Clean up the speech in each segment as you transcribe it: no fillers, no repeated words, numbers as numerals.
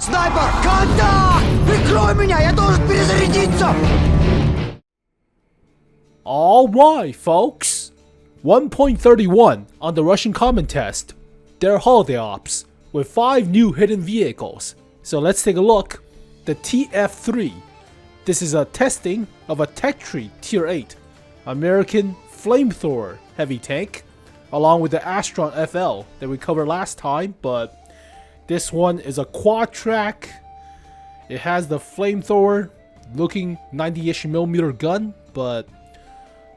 Снайпер! Контакт! Прикрой меня! Я должен перезарядиться! Alright, folks. 1.31 on the Russian Common Test. Their holiday ops with 5 new hidden vehicles. So let's take a look. The TF-3. This is a testing of a TF-3 Tier 8 American flamethrower heavy tank, along with the Astron FL that we covered last time, but this one is a quad track. It has the flamethrower looking 90-ish millimeter gun, but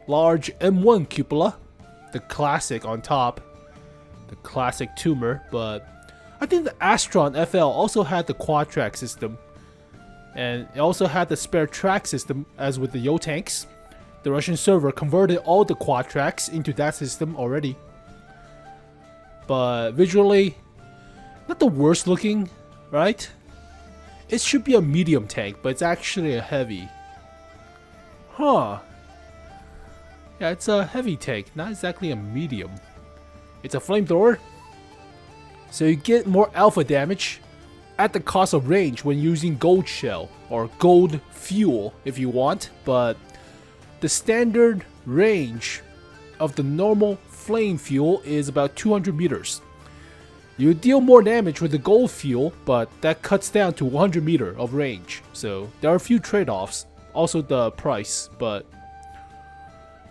large M1 cupola, the classic on top, the classic tumor. But I think the Astron FL also had the quad track system, and it also had the spare track system as with the Yo tanks. The Russian server converted all the quad tracks into that system already. But visually, not the worst looking, right? It should be a medium tank, but it's actually a heavy. Huh. Yeah, it's a heavy tank, not exactly a medium. It's a flamethrower, so you get more alpha damage at the cost of range when using gold shell or gold fuel if you want, but the standard range of the normal flame fuel is about 200 meters. You deal more damage with the gold fuel, but that cuts down to 100 meter of range, so there are a few trade-offs. Also the price, but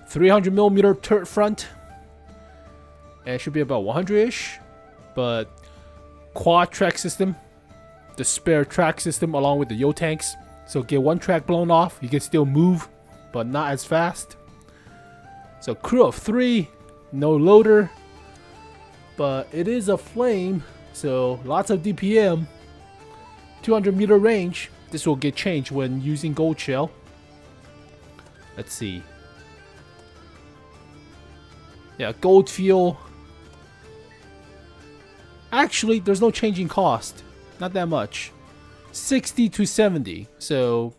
300mm turret front, and it should be about 100-ish, but quad track system, the spare track system along with the Yo tanks, so get one track blown off, you can still move, but not as fast. So crew of 3, no loader, but it is a flame, so lots of DPM, 200-meter range. This will get changed when using gold shell. Let's see. Yeah, gold fuel. Actually, there's no changing cost. Not that much. 60 to 70. So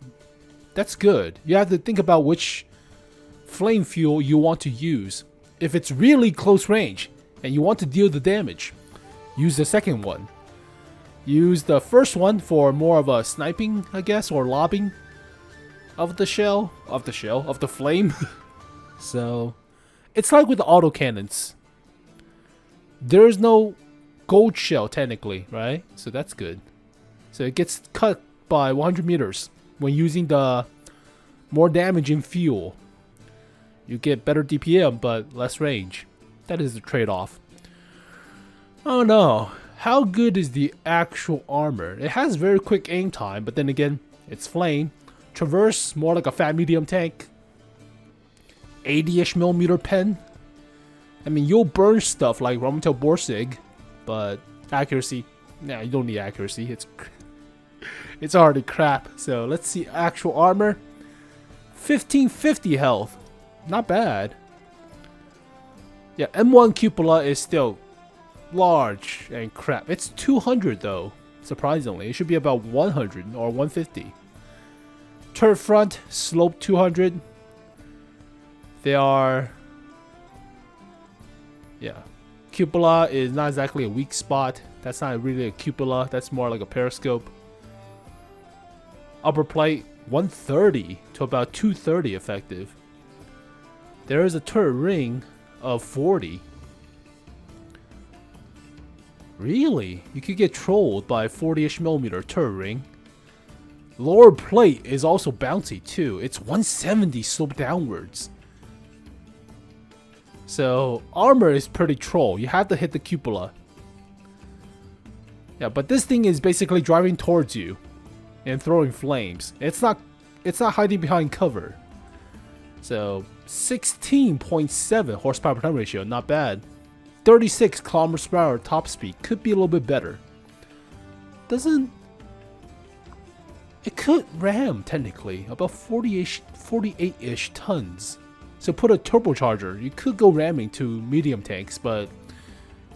that's good. You have to think about which flame fuel you want to use. If it's really close range and you want to deal the damage, use the second one. Use the first one for more of a sniping, I guess, or lobbing of the flame. So it's like with the autocannons. There's no gold shell technically, right? So that's good. So it gets cut by 100 meters when using the more damaging fuel. You get better DPM but less range. That is the trade-off. Oh no, how good is the actual armor? It has very quick aim time, but then again, it's flame. Traverse, more like a fat medium tank. 80-ish millimeter pen. I mean, you'll burn stuff like 𝗛𝗶𝗃𝗀𝗀𝗀𝗀𝗀, but accuracy, nah, you don't need accuracy. It's already crap. So let's see actual armor. 1550 health, not bad. Yeah, M1 cupola is still large and crap. It's 200 though, surprisingly. It should be about 100 or 150. Turret front, slope 200. They are... yeah. Cupola is not exactly a weak spot. That's not really a cupola. That's more like a periscope. Upper plate, 130 to about 230 effective. There is a turret ring of 40. Really? You could get trolled by a 40-ish millimeter turret ring. Lower plate is also bouncy too. It's 170 slope downwards. So armor is pretty troll. You have to hit the cupola. Yeah, but this thing is basically driving towards you and throwing flames. It's not hiding behind cover. So 16.7 horsepower per ton ratio, not bad. 36 kilometers per hour top speed, could be a little bit better. It could ram technically about 48-ish tons. So put a turbocharger. You could go ramming to medium tanks, but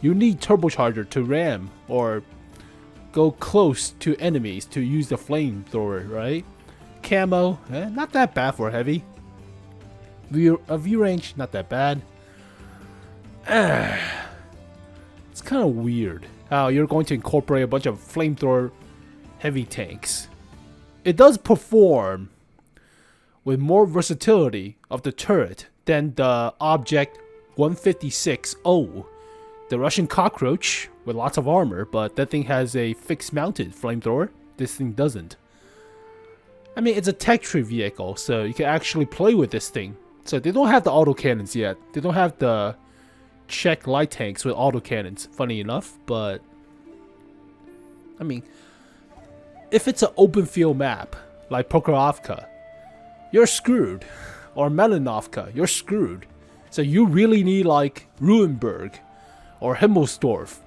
you need turbocharger to ram or go close to enemies to use the flamethrower, right? Camo, not that bad for heavy. View range, not that bad. It's kind of weird how you're going to incorporate a bunch of flamethrower heavy tanks. It does perform with more versatility of the turret than the Object 156-0, the Russian cockroach with lots of armor, but that thing has a fixed mounted flamethrower. This thing doesn't. I mean, it's a tech tree vehicle, so you can actually play with this thing. So they don't have the autocannons yet. They don't have the Czech light tanks with autocannons, funny enough, but I mean, if it's an open field map like Pokrovka, you're screwed. Or Malinovka, you're screwed. So you really need like Ruenberg or Himmelsdorf.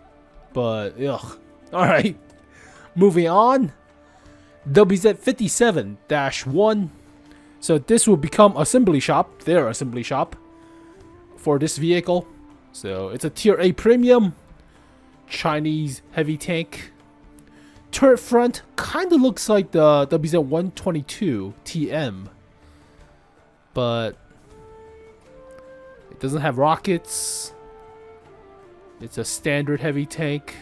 But ugh. Alright. Moving on. WZ-57-I. So this will become assembly shop, their assembly shop for this vehicle. So it's a tier A premium Chinese heavy tank. Turret front kind of looks like the WZ-122 TM, but it doesn't have rockets. It's a standard heavy tank.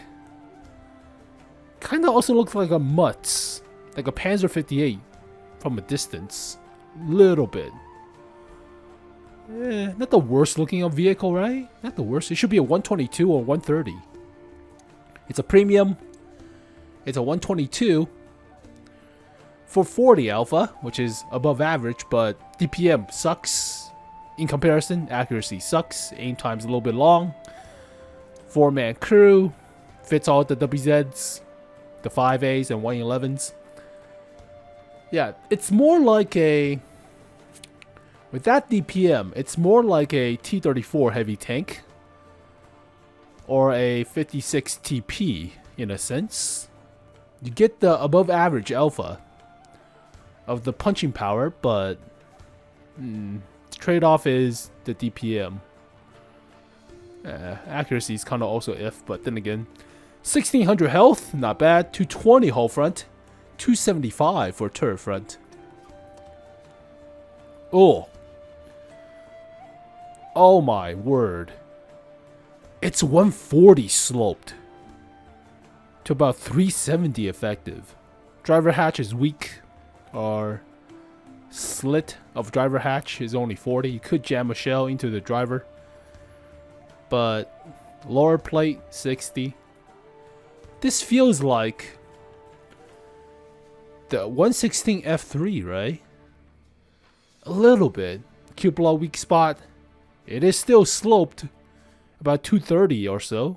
Kind of also looks like a Mutz, like a Panzer 58 from a distance. Little bit. Not the worst looking vehicle, right? Not the worst. It should be a 122 or 130. It's a premium. It's a 122 for 40 alpha, which is above average, but DPM sucks in comparison. Accuracy sucks. Aim time's a little bit long. 4-man crew. Fits all the WZs, the 5As and 111s. Yeah, it's more like a... With that DPM, it's more like a T34 heavy tank. Or a 56 TP, in a sense. You get the above average alpha of the punching power, but trade-off is the DPM. Accuracy is kind of also if, but then again, 1600 health, not bad. 220 hull front, 275 for turret front. Oh my word! It's 140 sloped to about 370 effective. Driver hatch is weak, or slit of driver hatch is only 40. You could jam a shell into the driver, but lower plate 60. This feels like the 116 F3, right? A little bit. Cupola weak spot. It is still sloped about 230 or so.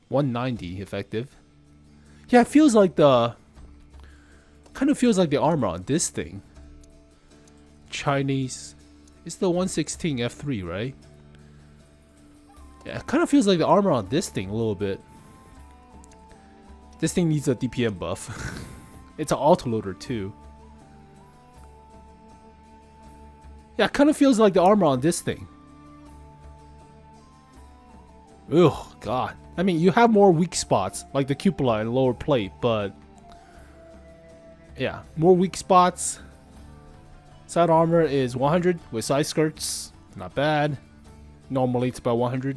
190 effective. Yeah, it feels like the... Kind of feels like the armor on this thing. Chinese. It's the 116 F3, right? Yeah, it kind of feels like the armor on this thing a little bit. This thing needs a DPM buff. It's an autoloader too. Yeah, it kind of feels like the armor on this thing. Oh god. I mean, you have more weak spots, like the cupola and lower plate, but... Yeah, more weak spots. Side armor is 100 with side skirts. Not bad. Normally it's about 100.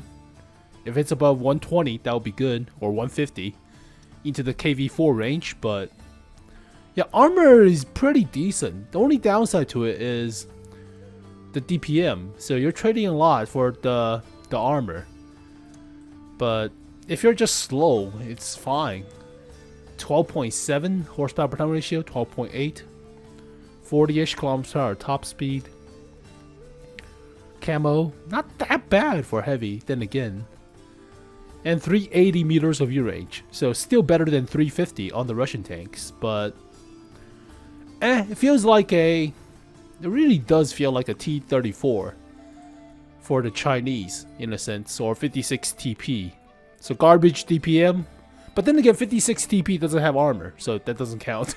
If it's above 120, that would be good. Or 150. Into the KV4 range, but... Yeah, armor is pretty decent. The only downside to it is the DPM. So you're trading a lot for the armor. But if you're just slow, it's fine. 12.7 horsepower per ton ratio, 12.8. 40-ish kilometers per hour top speed. Camo, not that bad for heavy, then again. And 380 meters of view range. So still better than 350 on the Russian tanks, but... it feels like a... It really does feel like a T34 for the Chinese, in a sense, or 56 TP. So garbage DPM, but then again 56 TP doesn't have armor, so that doesn't count.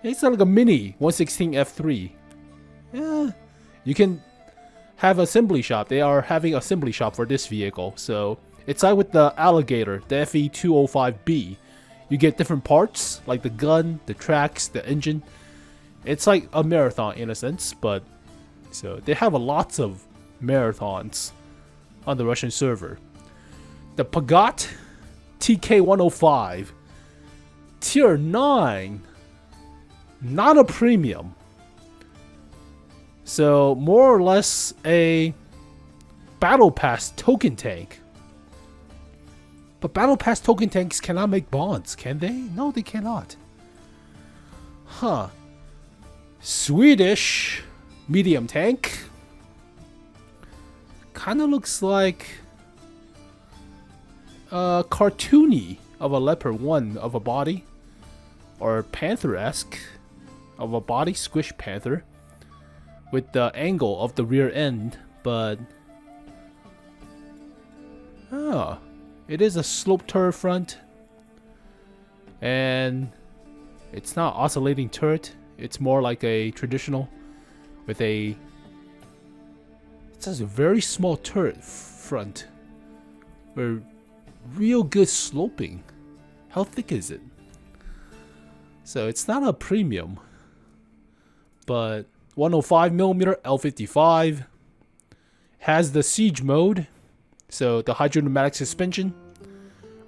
It's like a mini 116 F3. Yeah, you can have assembly shop. They are having assembly shop for this vehicle, so it's like with the Alligator, the FE205B. You get different parts, like the gun, the tracks, the engine. It's like a marathon in a sense, but so they have lots of marathons on the Russian server. The Pagod TK105 Tier 9. Not a premium. So, more or less a Battle Pass token tank. But Battle Pass token tanks cannot make bonds, can they? No, they cannot. Huh. Swedish medium tank. Kinda looks like cartoony of a leopard 1 of a body. Or panther-esque of a body, squish panther. With the angle of the rear end, but it is a sloped turret front, and it's not oscillating turret. It's more like a traditional with a. It says a very small turret front, with real good sloping. How thick is it? So it's not a premium, but 105mm L55 has the siege mode, so the hydropneumatic suspension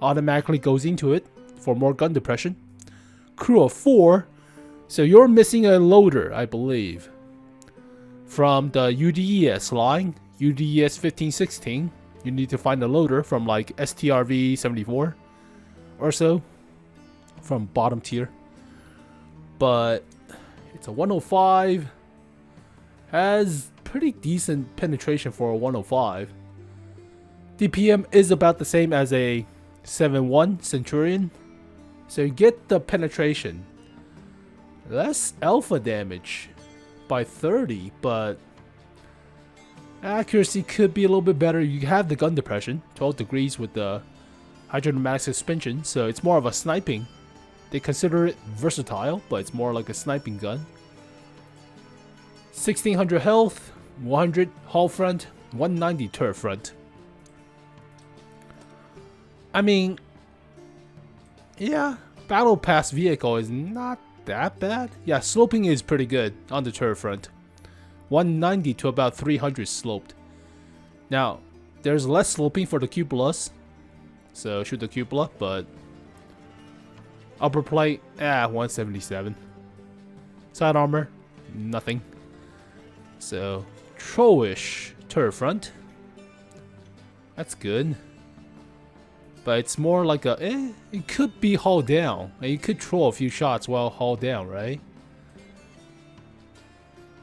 automatically goes into it for more gun depression. Crew of 4, so you're missing a loader, I believe, from the UDES line, UDES 1516. You need to find a loader from like STRV-74 or so, from bottom tier. But it's a 105. Has pretty decent penetration for a 105. DPM is about the same as a 7.1 Centurion, so you get the penetration. Less alpha damage by 30, but accuracy could be a little bit better. You have the gun depression, 12 degrees with the hydropneumatic suspension, so it's more of a sniping. They consider it versatile, but it's more like a sniping gun. 1600 health, 100 hull front, 190 turret front. I mean, yeah, battle pass vehicle is not that bad. Yeah, sloping is pretty good on the turret front. 190 to about 300 sloped. Now, there's less sloping for the 𝗛𝗶𝗱𝗱𝗲𝗀, so shoot the 𝗛𝗶𝗱𝗱𝗀, but upper plate, 177. Side armor, nothing. So, trollish turret front. That's good. But it's more like a, it could be hull down. And you could troll a few shots while hull down, right?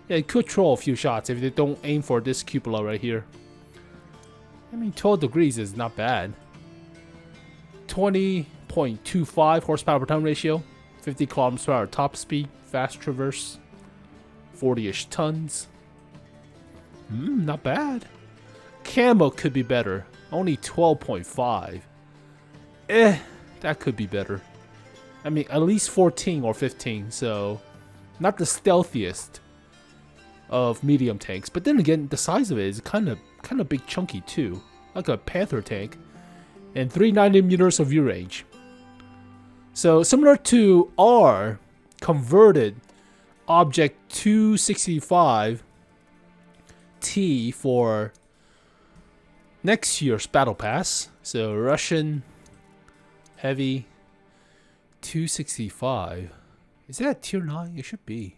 Yeah, you could troll a few shots if they don't aim for this cupola right here. I mean, 12 degrees is not bad. 20.25 horsepower per ton ratio. 50 kilometers per hour top speed. Fast traverse. 40-ish tons. Not bad. Camo could be better. Only 12.5. That could be better. I mean, at least 14 or 15, so not the stealthiest of medium tanks. But then again, the size of it is kind of big chunky too. Like a Panther tank. And 390 meters of view range. So similar to our converted Object 265T for next year's battle pass. So Russian heavy 265. Is that tier 9? It should be.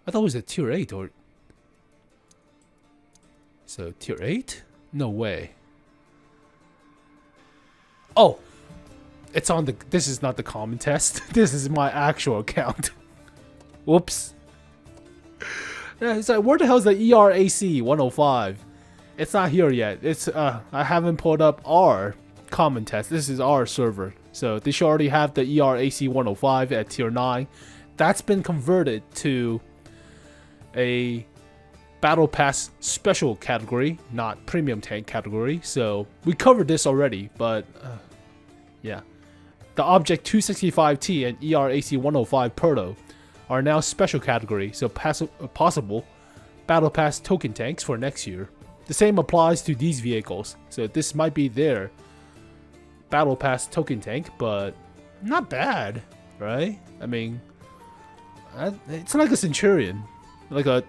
I thought it was a tier 8 or so tier 8? No way. Oh, it's on the. This is not the common test. This is my actual account. Whoops. Yeah, it's like, where the hell is the ERAC 105? It's not here yet. It's I haven't pulled up our common test. This is our server, so they should already have the ERAC 105 at tier 9. That's been converted to a battle pass special category, not premium tank category. So we covered this already, but yeah, the Object 265T and ERAC 105 Proto are now special category, so possible battle pass token tanks for next year. The same applies to these vehicles, so this might be their battle pass token tank, but not bad, right? I mean, it's like a Centurion, like a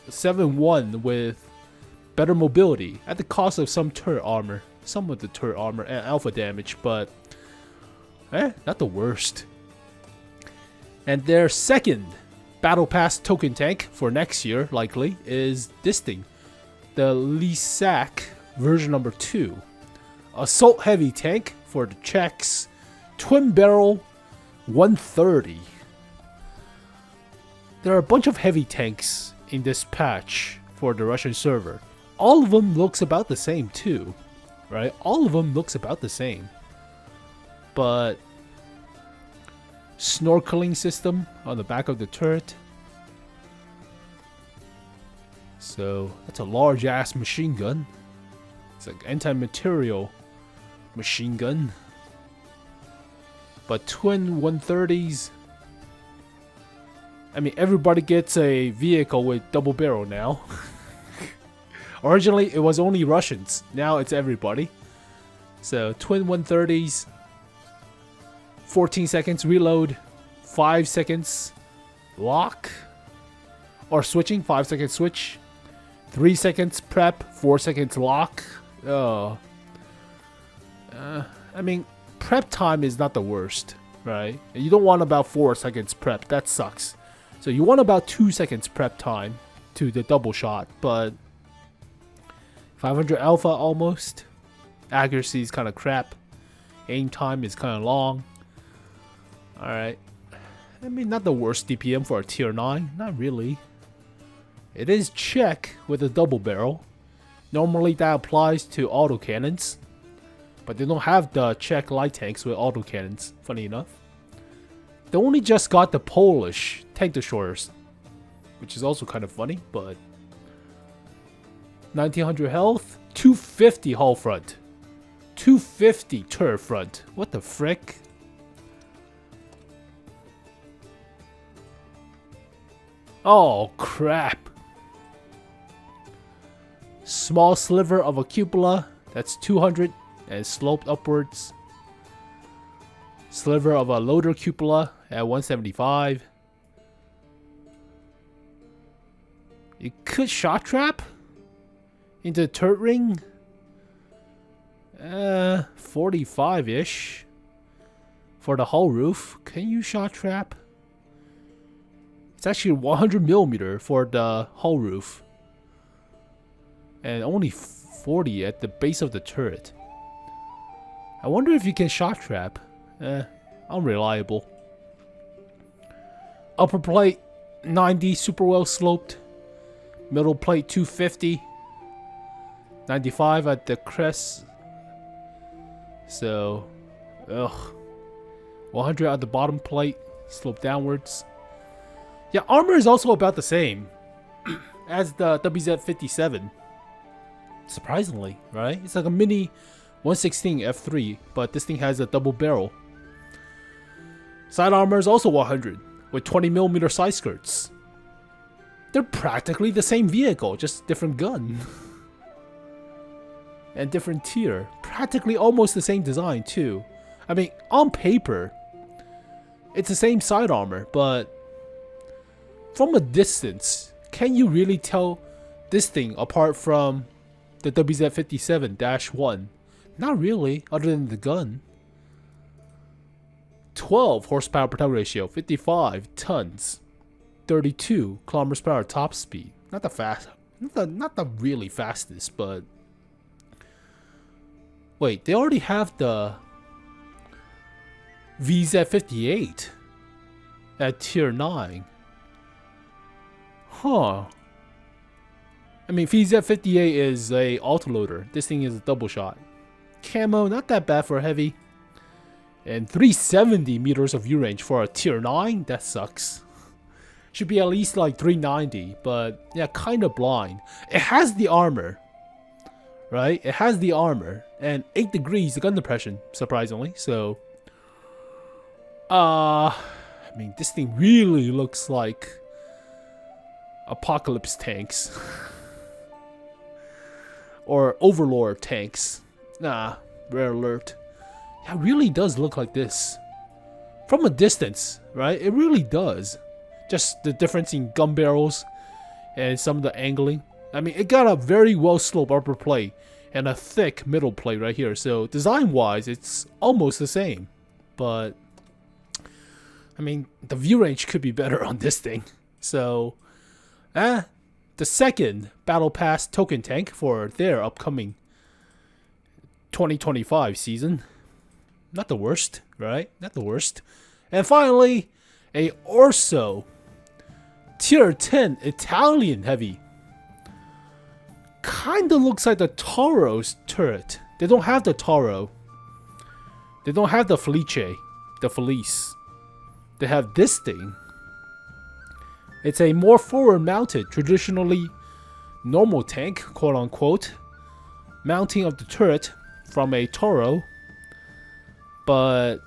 7.1 with better mobility at the cost of some turret armor. some of the turret armor and alpha damage, but not the worst. And their second Battle Pass token tank for next year, likely, is this thing. The Lišák version number 2. Assault heavy tank for the Czechs. Twin barrel 130. There are a bunch of heavy tanks in this patch for the Russian server. All of them looks about the same too, right? All of them looks about the same. But snorkeling system on the back of the turret. So that's a large ass machine gun. It's like anti-material machine gun. But twin 130s. I mean, everybody gets a vehicle with double barrel now. Originally, it was only Russians. Now it's everybody. So twin 130s. 14 seconds reload. 5 seconds lock. Or switching. 5 seconds switch. 3 seconds prep. 4 seconds lock. Oh. I mean, prep time is not the worst, right? You don't want about 4 seconds prep. That sucks. So you want about 2 seconds prep time to the double shot, but 500 alpha almost. Accuracy is kind of crap. Aim time is kind of long. Alright. I mean, not the worst DPM for a tier 9. Not really. It is Czech with a double barrel. Normally that applies to autocannons. But they don't have the Czech light tanks with autocannons, funny enough. They only just got the Polish tank destroyers, which is also kind of funny, but 1900 health, 250 hull front, 250 turret front. What the frick? Oh crap. Small sliver of a cupola, that's 200 and sloped upwards. Sliver of a loader cupola at 175. You could shot trap into the turret ring. 45-ish for the hull roof. Can you shot trap? It's actually 100mm for the hull roof. And only 40 at the base of the turret. I wonder if you can shot trap. Unreliable. Upper plate 90, super well sloped. Middle plate 250. 95 at the crest. So, 100 at the bottom plate, slope downwards. Yeah, armor is also about the same as the WZ-57. Surprisingly, right? It's like a mini 116 F3, but this thing has a double barrel. Side armor is also 100 with 20mm side skirts. They're practically the same vehicle, just different gun. And different tier. Practically almost the same design too. I mean, on paper, it's the same side armor, but from a distance, can you really tell this thing apart from the WZ-57-1? Not really, other than the gun. 12 horsepower per ton ratio, 55 tons, 32 kilometers per hour top speed. Not the fast, not the really fastest, but wait, they already have the WZ-58 at tier 9. Huh. I mean, WZ-58 is a autoloader. This thing is a double shot. Camo, not that bad for a heavy. And 370 meters of view range for a tier 9? That sucks. Should be at least like 390, but yeah, kind of blind. It has the armor, right? It has the armor. And 8 degrees the gun depression, surprisingly. So, I mean, this thing really looks like Apocalypse tanks. Or Overlord tanks. Nah, rare alert. Yeah, it really does look like this. From a distance, right? It really does. Just the difference in gun barrels and some of the angling. I mean, it got a very well sloped upper plate and a thick middle plate right here. So design-wise, it's almost the same. But I mean, the view range could be better on this thing. So, the second Battle Pass token tank for their upcoming 2025 season. Not the worst, right? Not the worst. And finally, a Orso Tier 10 Italian Heavy. Kinda looks like the Toro's turret. They don't have the Toro. They don't have the Felice. They have this thing. It's a more forward-mounted, traditionally normal tank, quote-unquote, mounting of the turret from a Toro, but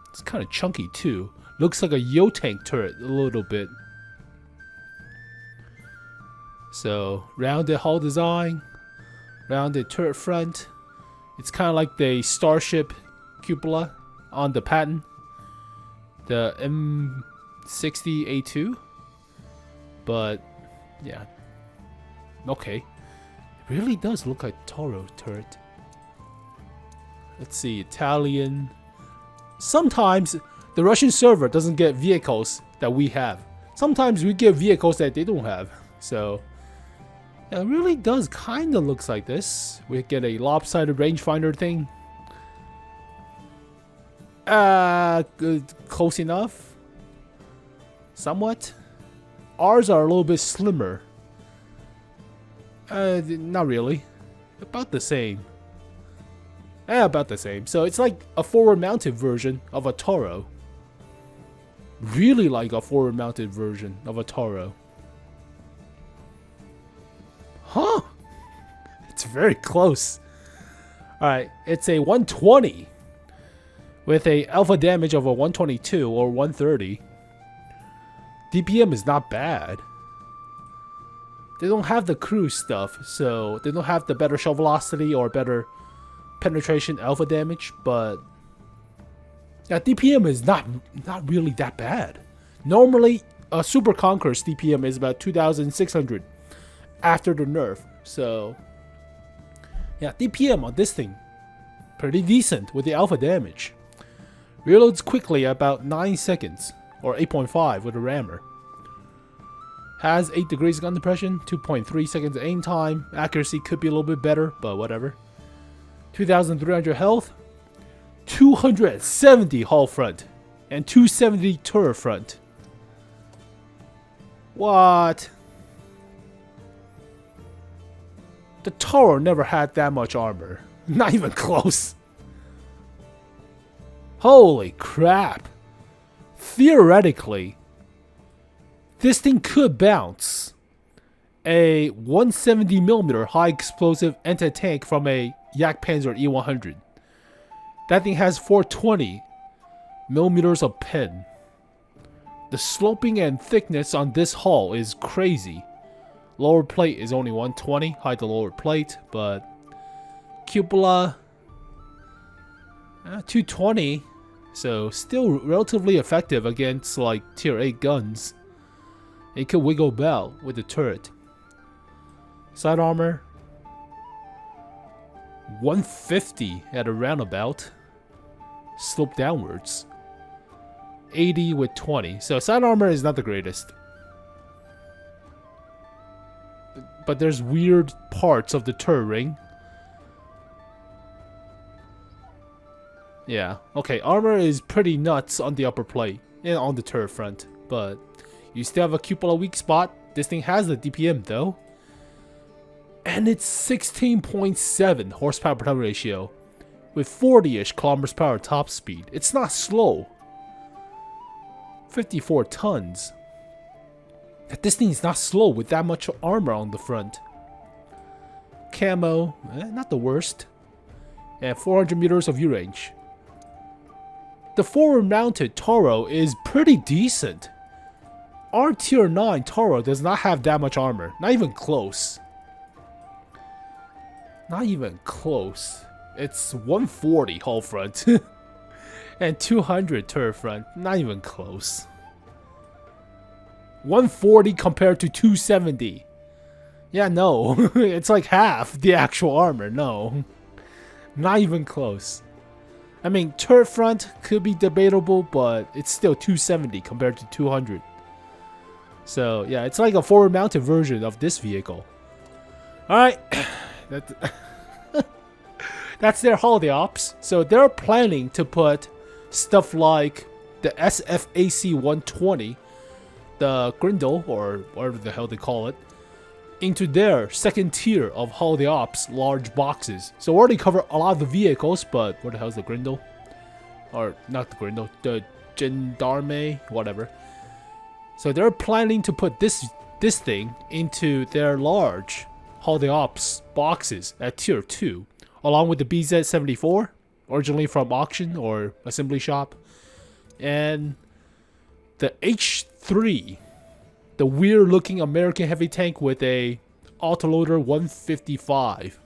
it's kind of chunky too. Looks like a Yo tank turret a little bit. So, rounded hull design, rounded turret front. It's kind of like the Starship cupola on the patent. The M60A2. But, yeah. Okay. It really does look like Toro turret. Let's see, Italian. Sometimes the Russian server doesn't get vehicles that we have. Sometimes we get vehicles that they don't have. So, yeah, it really does kind of looks like this. We get a lopsided rangefinder thing. Good, close enough. Somewhat. Ours are a little bit slimmer. Not really. About the same. About the same. So it's like a forward-mounted version of a Toro. Really like a forward-mounted version of a Toro. Huh? It's very close. Alright, it's a 120 with a alpha damage of a 122 or 130. DPM is not bad. They don't have the cruise stuff, so they don't have the better shell velocity or better penetration alpha damage, but yeah, DPM is not really that bad. Normally, a Super Conqueror's DPM is about 2,600 after the nerf, so yeah, DPM on this thing pretty decent with the alpha damage. Reloads quickly about 9 seconds, or 8.5 with a rammer. Has 8 degrees gun depression, 2.3 seconds aim time. Accuracy could be a little bit better, but whatever. 2,300 health, 270 hull front, and 270 turret front. What? The Toro never had that much armor. Not even close. Holy crap. Theoretically, this thing could bounce a 170mm high explosive anti-tank from a Jagdpanzer E100. That thing has 420mm of pen. The sloping and thickness on this hull is crazy. Lower plate is only 120, hide the lower plate, but cupola 220, so still relatively effective against like tier 8 guns. It could wiggle bell with the turret. Side armor 150 at a roundabout, slope downwards. 80 with 20, so side armor is not the greatest. But there's weird parts of the turret ring. Yeah, okay, armor is pretty nuts on the upper plate and on the turret front, but you still have a cupola weak spot. This thing has the DPM though. And it's 16.7 horsepower per ton ratio with 40-ish kilometers per hour top speed. It's not slow. 54 tons. This thing is not slow with that much armor on the front. Camo, not the worst. And 400 meters of view range. The forward-mounted Toro is pretty decent. Our tier 9 Toro does not have that much armor. Not even close. Not even close. It's 140 hull front. And 200 turret front. Not even close. 140 compared to 270. Yeah, no. It's like half the actual armor. No. Not even close. I mean, turret front could be debatable, but it's still 270 compared to 200. So, yeah, it's like a forward-mounted version of this vehicle. Alright. That's their holiday ops. So, they're planning to put stuff like the SFAC-120, the Grindle, or whatever the hell they call it, into their second tier of holiday ops large boxes. So we already covered a lot of the vehicles, but what the hell is the Grindle? Or not the Grindle, the Gendarme, whatever. So they're planning to put this thing into their large holiday ops boxes at tier 2, along with the WZ-74, originally from auction or assembly shop, and the H3, the weird looking American heavy tank with a autoloader 155.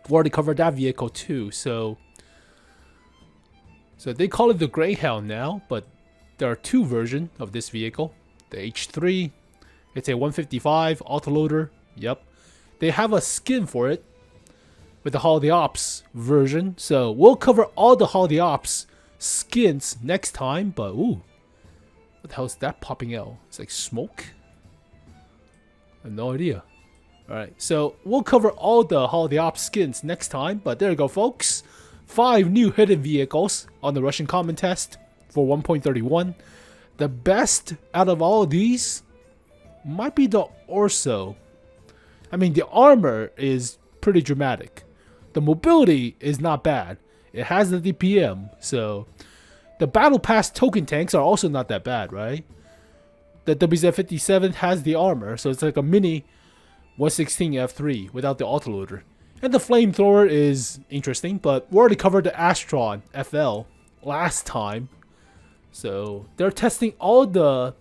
We already covered that vehicle too, so they call it the Greyhound now, but there are two versions of this vehicle. The H3, it's a 155 autoloader, yep. They have a skin for it with the Holiday Ops version, so we'll cover all the Holiday Ops skins next time, but ooh. What the hell is that popping out? It's like smoke? I have no idea. Alright, so we'll cover all the Holiday Ops skins next time, but there you go, folks. 5 new hidden vehicles on the Russian Common Test for 1.31. The best out of all of these might be the Orso. I mean, the armor is pretty dramatic. The mobility is not bad. It has the DPM, so... The Battle Pass token tanks are also not that bad, right? The WZ-57 has the armor, so it's like a mini 116 F3 without the autoloader. And the flamethrower is interesting, but we already covered the Astron FL last time. So they're testing all the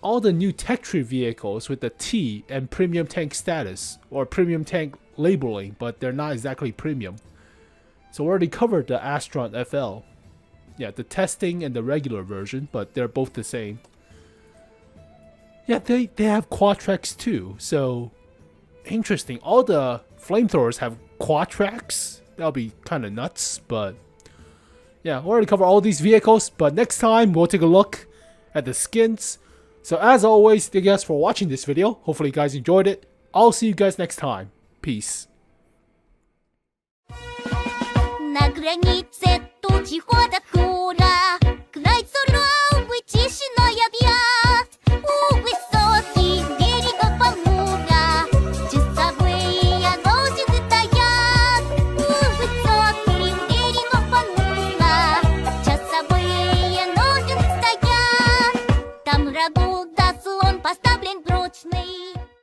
new tech tree vehicles with the T and premium tank status, or premium tank labeling, but they're not exactly premium. So we already covered the Astron FL. Yeah, the testing and the regular version, but they're both the same. Yeah, they have quad-tracks too, so interesting. All the flamethrowers have quad-tracks. That'll be kind of nuts, but yeah, we already covered all these vehicles, but next time we'll take a look at the skins. So as always, thank you guys for watching this video. Hopefully you guys enjoyed it. I'll see you guys next time. Peace. На границе тучи ходят хмуро, край суровый, тишиной объят. У высоких берегов понуро, часовые лошади стоят. У высоких берегов понуро, часовые лошади стоят. Там рабу заслон поставлен прочный.